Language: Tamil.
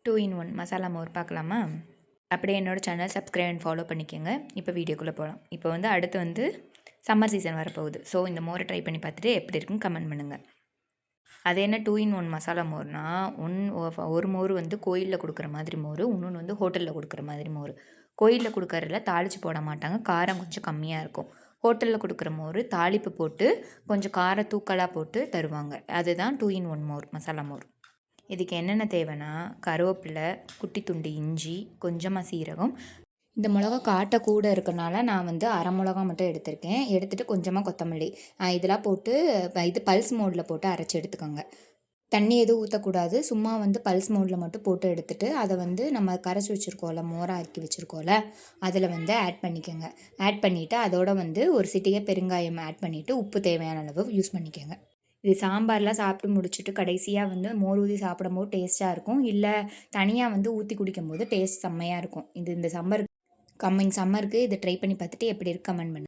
2 in 1 மசாலா மோர் பார்க்கலாமா? அப்படியே என்னோட சேனல் சப்ஸ்கிரைப் அண்ட் ஃபாலோ பண்ணிக்கோங்க. இப்போ வீடியோக்குள்ளே போகலாம். இப்போ வந்து அடுத்து வந்து சம்மர் சீசன் வரப்போகுது. ஸோ இந்த மோரை ட்ரை பண்ணி பார்த்துட்டு எப்படி இருக்குன்னு கமெண்ட் பண்ணுங்கள். அது என்ன 2 in 1 மசாலா மோர்னா, ஒரு மோர் வந்து கோயிலில் கொடுக்குற மாதிரி மோர், இன்னொன்று வந்து ஹோட்டலில் கொடுக்குற மாதிரி மோர். கோயிலில் கொடுக்கறதுல தாளித்து போட மாட்டாங்க, காரம் கொஞ்சம் கம்மியாக இருக்கும். ஹோட்டலில் கொடுக்குற மோர் தாளிப்பு போட்டு கொஞ்சம் கார தூக்கலாக போட்டு தருவாங்க. அதுதான் 2 in 1 மோர், மசாலா மோர். இதுக்கு என்னென்ன தேவைன்னா, கருவேப்பிலை, குட்டி துண்டு இஞ்சி, கொஞ்சமாக சீரகம். இந்த மிளகா காட்ட கூட இருக்கனால நான் வந்து அரை மிளகா மட்டும் எடுத்திருக்கேன். எடுத்துகிட்டு கொஞ்சமாக கொத்தமல்லி இதெல்லாம் போட்டு இது பல்ஸ் மோடில் போட்டு அரைச்சி எடுத்துக்கோங்க. தண்ணி எதுவும் ஊற்றக்கூடாது. சும்மா வந்து பல்ஸ் மோடில் மட்டும் போட்டு எடுத்துகிட்டு அதை வந்து நம்ம கரைச்சி வச்சுருக்கோம்ல, மோராக ஆக்கி வச்சுருக்கோம்ல, அதில் வந்து ஆட் பண்ணிக்கோங்க. ஆட் பண்ணிவிட்டு அதோட வந்து ஒரு சிட்டிகை பெருங்காயம் ஆட் பண்ணிவிட்டு உப்பு தேவையான அளவு யூஸ் பண்ணிக்கோங்க. இது சாம்பார்லாம் சாப்பிட்டு முடிச்சுட்டு கடைசியாக வந்து மோர் ஊற்றி சாப்பிடும்போது டேஸ்ட்டாக இருக்கும். இல்லை தனியாக வந்து ஊற்றி குடிக்கும்போது டேஸ்ட் செம்மையாக இருக்கும். இது இந்த கம்மிங் சம்மருக்கு இதை ட்ரை பண்ணி பார்த்துட்டு எப்படி இருக்கு கமெண்ட் பண்ணுங்கள்.